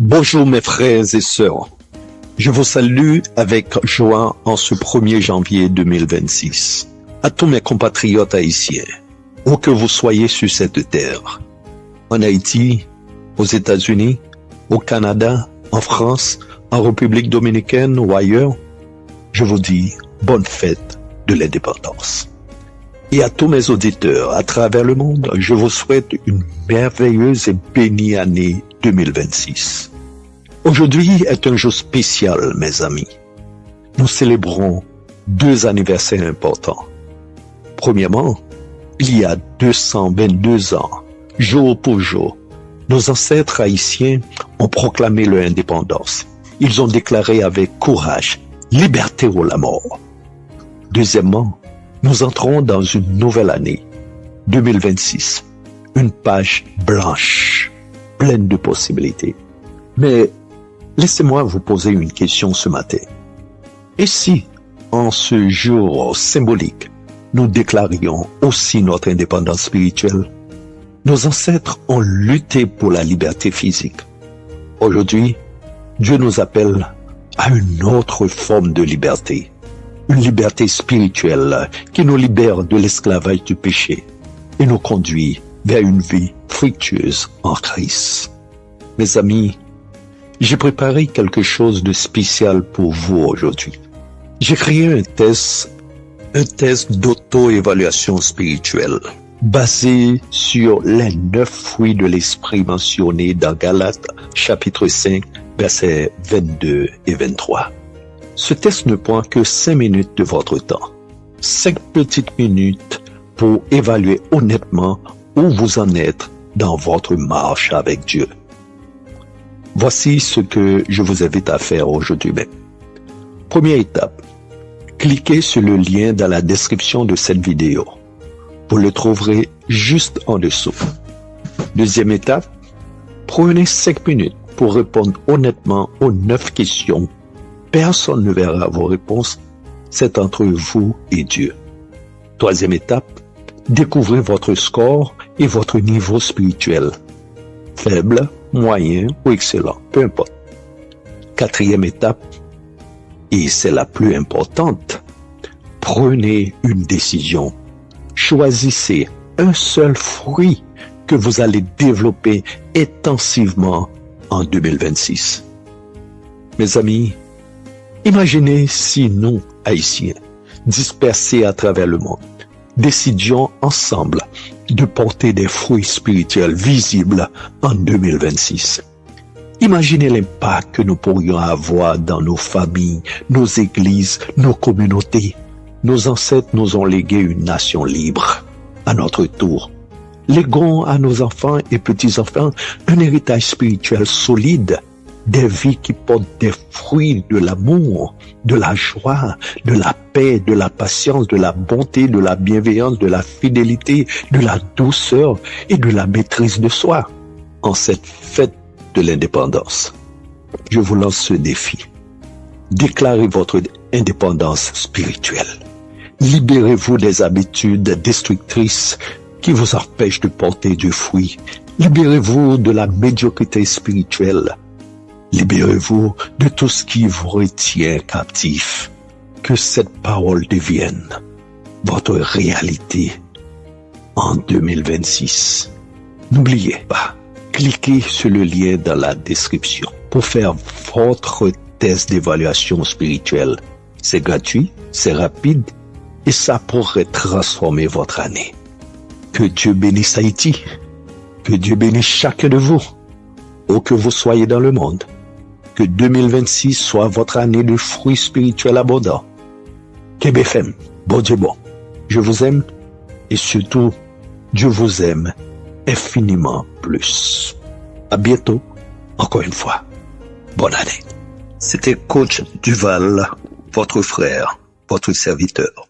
Bonjour mes frères et sœurs. Je vous salue avec joie en ce 1er janvier 2026. À tous mes compatriotes haïtiens, où que vous soyez sur cette terre, en Haïti, aux États-Unis, au Canada, en France, en République dominicaine ou ailleurs, je vous dis bonne fête de l'indépendance. Et à tous mes auditeurs à travers le monde, je vous souhaite une merveilleuse et bénie année 2026. Aujourd'hui est un jour spécial, mes amis. Nous célébrons 2 anniversaires importants. Premièrement, il y a 222 ans, jour pour jour, nos ancêtres haïtiens ont proclamé leur indépendance. Ils ont déclaré avec courage « Liberté ou la mort ». Deuxièmement, nous entrons dans une nouvelle année, 2026, une page blanche, pleine de possibilités. Mais laissez-moi vous poser une question ce matin. Et si, en ce jour symbolique, nous déclarions aussi notre indépendance spirituelle? Nos ancêtres ont lutté pour la liberté physique. Aujourd'hui, Dieu nous appelle à une autre forme de liberté. Une liberté spirituelle qui nous libère de l'esclavage du péché et nous conduit vers une vie fructueuse en Christ. Mes amis, j'ai préparé quelque chose de spécial pour vous aujourd'hui. J'ai créé un test d'auto-évaluation spirituelle basé sur les 9 fruits de l'esprit mentionnés dans Galates chapitre 5 versets 22 et 23. Ce test ne prend que 5 minutes de votre temps. 5 petites minutes pour évaluer honnêtement où vous en êtes dans votre marche avec Dieu. Voici ce que je vous invite à faire aujourd'hui même. Première étape, cliquez sur le lien dans la description de cette vidéo. Vous le trouverez juste en dessous. Deuxième étape, prenez 5 minutes pour répondre honnêtement aux 9 questions. Personne ne verra vos réponses, c'est entre vous et Dieu. Troisième étape, découvrez votre score et votre niveau spirituel. Faible, moyen ou excellent, peu importe. Quatrième étape, et c'est la plus importante, prenez une décision. Choisissez un seul fruit que vous allez développer intensivement en 2026. Mes amis, imaginez si nous, Haïtiens, dispersés à travers le monde, décidions ensemble de porter des fruits spirituels visibles en 2026. Imaginez l'impact que nous pourrions avoir dans nos familles, nos églises, nos communautés. Nos ancêtres nous ont légué une nation libre. À notre tour, léguons à nos enfants et petits-enfants un héritage spirituel solide, des vies qui portent des fruits de l'amour, de la joie, de la paix, de la patience, de la bonté, de la bienveillance, de la fidélité, de la douceur et de la maîtrise de soi. En cette fête de l'indépendance, je vous lance ce défi. Déclarez votre indépendance spirituelle. Libérez-vous des habitudes destructrices qui vous empêchent de porter du fruit. Libérez-vous de la médiocrité spirituelle. Libérez-vous de tout ce qui vous retient captif. Que cette parole devienne votre réalité en 2026. N'oubliez pas, cliquez sur le lien dans la description pour faire votre test d'évaluation spirituelle. C'est gratuit, c'est rapide et ça pourrait transformer votre année. Que Dieu bénisse Haïti. Que Dieu bénisse chacun de vous, où que vous soyez dans le monde. Que 2026 soit votre année de fruits spirituels abondants. KBFM, bon Dieu bon, je vous aime et surtout, Dieu vous aime infiniment plus. À bientôt, encore une fois. Bonne année. C'était Coach Duval, votre frère, votre serviteur.